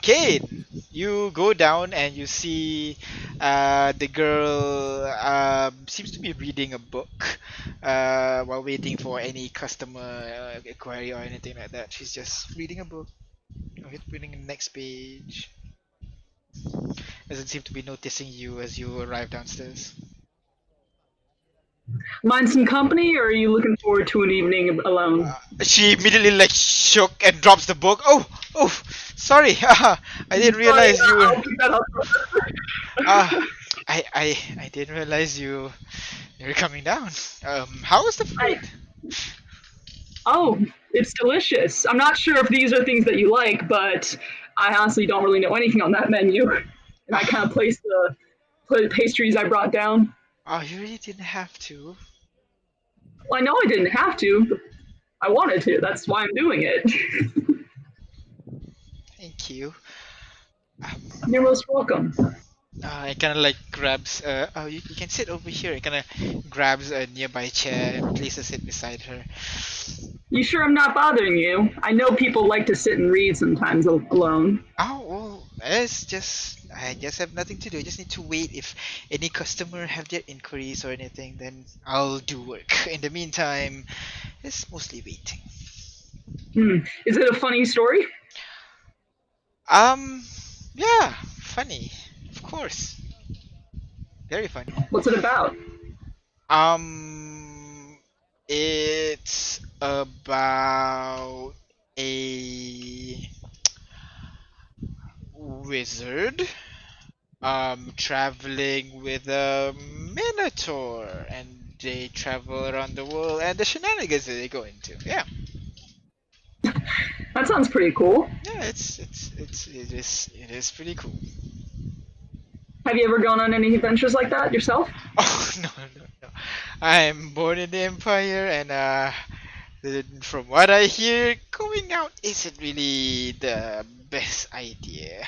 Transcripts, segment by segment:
Kaine, you go down and you see the girl seems to be reading a book while waiting for any customer query or anything like that. She's just reading a book. Okay, reading the next page. Doesn't seem to be noticing you as you arrive downstairs. Mind some company, or are you looking forward to an evening alone? She immediately like shook and drops the book. Oh, sorry. I didn't Sorry, realize you were. I'll pick that up. Uh, I didn't realize you were coming down. How was the I, food? oh, it's delicious. I'm not sure if these are things that you like, but I honestly don't really know anything on that menu. And I kind of placed the pastries I brought down. Oh, you really didn't have to. Well, I know I didn't have to, but I wanted to. That's why I'm doing it. Thank you. You're most welcome. It kind of like grabs. Oh, you can sit over here. It kind of grabs a nearby chair and places it beside her. You sure I'm not bothering you? I know people like to sit and read sometimes alone. Oh, well, it's just. I just have nothing to do. I just need to wait. If any customer have their inquiries or anything, then I'll do work. In the meantime, it's mostly waiting. Is it a funny story? Um, yeah, funny. Of course. Very funny. What's it about? Um, it's about a wizard traveling with a minotaur, and they travel around the world and the shenanigans that they go into. Yeah. That sounds pretty cool. Yeah, it is pretty cool. Have you ever gone on any adventures like that yourself? Oh, no. I'm born in the Empire, and from what I hear, going out isn't really the best idea.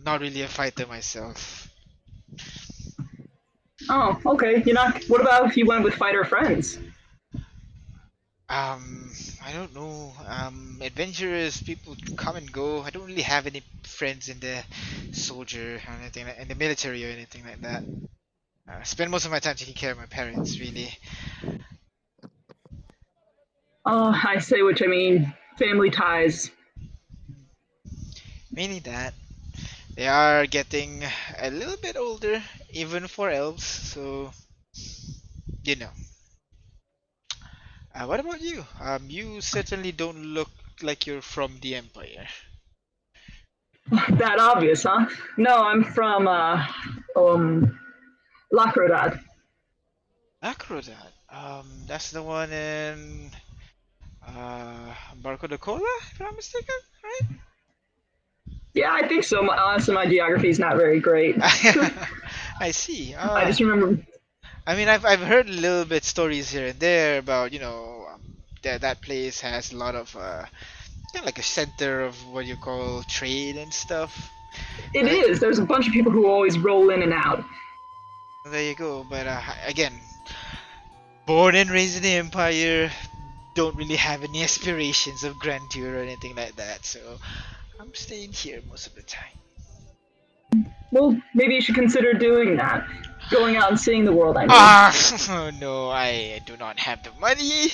Not really a fighter myself. Oh, okay. You're not. What about if you went with fighter friends? Um, I don't know. Adventurous people come and go. I don't really have any friends in the soldier or anything, in the military or anything like that. I spend most of my time taking care of my parents, really. Oh, I say which I mean. Family ties. Mainly that. They are getting a little bit older, even for elves, so you know. What about you? You certainly don't look like you're from the Empire. That obvious, huh? No, I'm from Lacrodad. Acrodat. That's the one in Barco de Cola, if I'm not mistaken, right? Yeah, I think so. Honestly, my geography is not very great. I see. I just remember. I mean, I've heard a little bit stories here and there about that place has a lot of kind of like a center of what you call trade and stuff. It Uh, is. There's a bunch of people who always roll in and out. there you go. But again, born and raised in the Empire, don't really have any aspirations of grandeur or anything like that. So I'm staying here most of the time. Well, maybe you should consider doing that. Going out and seeing the world, I mean. Ah, no, I do not have the money.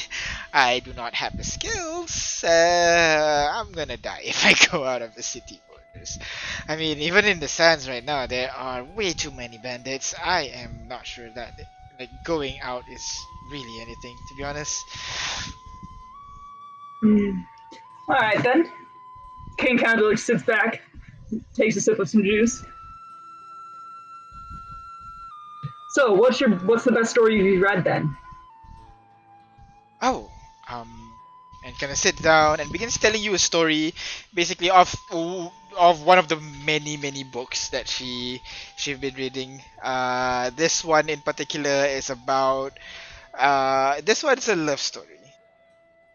I do not have the skills. I'm gonna die if I go out of the city borders. I mean, even in the sands right now, there are way too many bandits. I am not sure that like going out is really anything, to be honest. Alright then. King kind of like sits back, takes a sip of some juice. So, what's the best story you've read then? Oh, and kind of sit down and begins telling you a story, basically of one of the many books that she's been reading. This one in particular is about this one's a love story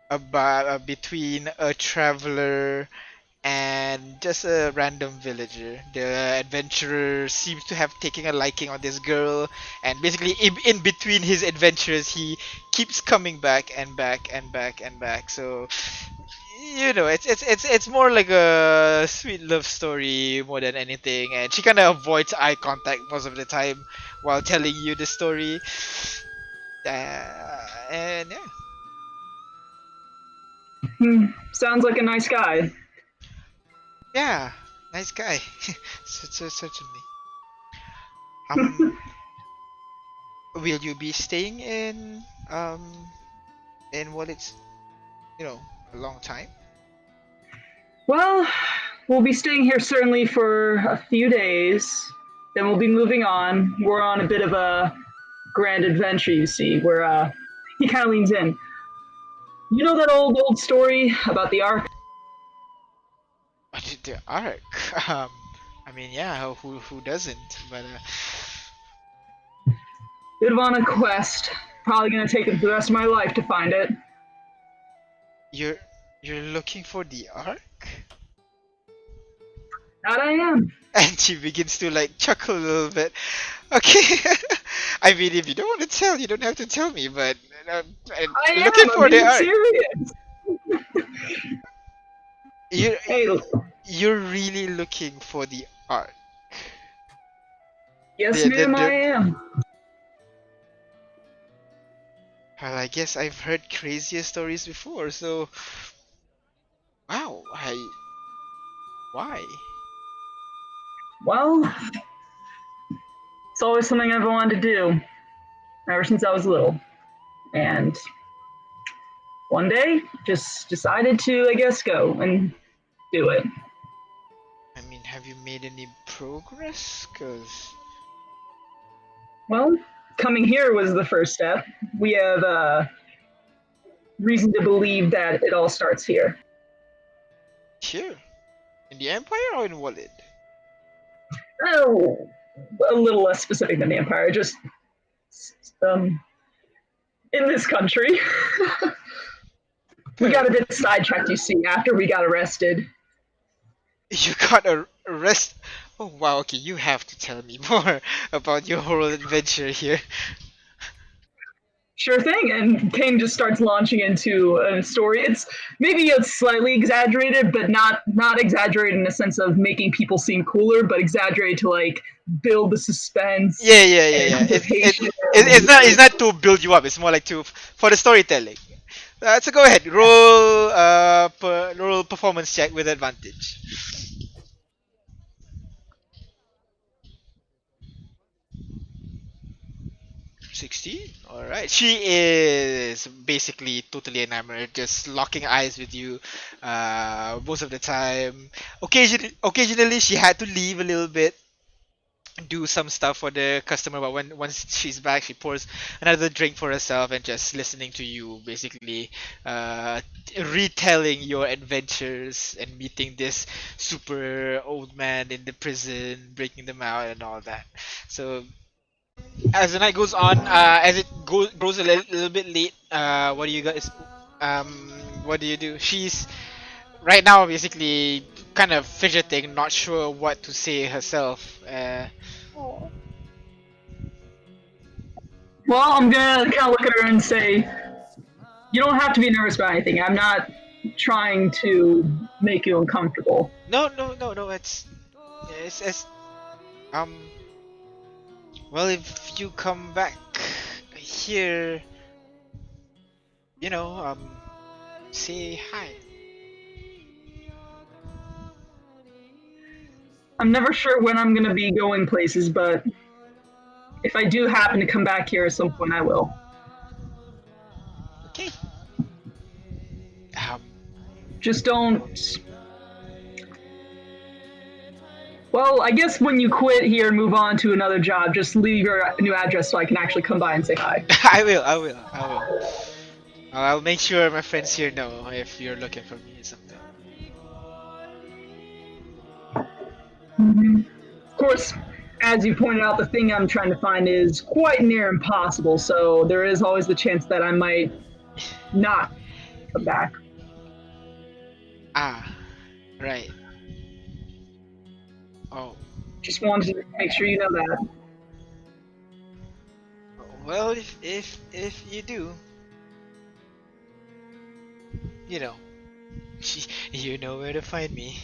about between a traveler and just a random villager. The adventurer seems to have taken a liking on this girl, and basically, in between his adventures, he keeps coming back and back and back and back. So you know, it's more like a sweet love story more than anything, and she kind of avoids eye contact most of the time while telling you the story. And yeah, Sounds like a nice guy. yeah, nice guy, certainly. Um, will you be staying in what it's a long time? Well, we'll be staying here certainly for a few days. Then we'll be moving on. We're on a bit of a grand adventure, you see, where he kind of leans in. You know that old story about the Ark? But the arc, I mean, yeah, who doesn't? But Bit of on a quest. Probably gonna take the rest of my life to find it. you're you're looking for the arc? That I am. And she begins to like chuckle a little bit. Okay. I mean, if you don't want to tell, you don't have to tell me. But I'm I looking am. I'm for the being arc. serious. You're Hey, you're really looking for the arc. yes, The the ma'am, I the. am. Well, I guess I've heard crazier stories before. So wow, why? Well, it's always something I've wanted to do ever since I was little. And one day, just decided to, I guess, go and do it. I mean, have you made any progress? Cause Well, coming here was the first step. We have reason to believe that it all starts here. here in the Empire or in Walid? Oh, a little less specific than the Empire, just um, in this country. We got a bit sidetracked, you see, after we got arrested. You got arrested. Oh wow, okay, you have to tell me more about your whole adventure here. Sure thing, and Kaine just starts launching into a story. It's slightly exaggerated, but not exaggerated in the sense of making people seem cooler, but exaggerated to like build the suspense and Yeah. anticipation. It's not to build you up. It's more like to for the storytelling. So go ahead, roll performance check with advantage. 16? Alright. She is basically totally enamored, just locking eyes with you most of the time. Occasionally, she had to leave a little bit, do some stuff for the customer, but once she's back, she pours another drink for herself and just listening to you, basically uh, retelling your adventures and meeting this super old man in the prison, breaking them out, and all that. So as the night goes on, as it grows a little bit late, what do you guys, um, what do you do? She's right now basically kind of fidgeting, not sure what to say herself. Well, I'm gonna kind of look at her and say, "You don't have to be nervous about anything. I'm not trying to make you uncomfortable." No. It's um. Well, if you come back here, you know, say hi. I'm never sure when I'm gonna be going places, but if I do happen to come back here at some point, I will. Okay. Um. Just don't. Well, I guess when you quit here and move on to another job, just leave your new address so I can actually come by and say hi. I will. I'll make sure my friends here know if you're looking for me or something. Of course, as you pointed out, the thing I'm trying to find is quite near impossible, so there is always the chance that I might not come back. Ah, right. Oh, Just wanted to make sure you know that. well, if you do, you know. You know where to find me.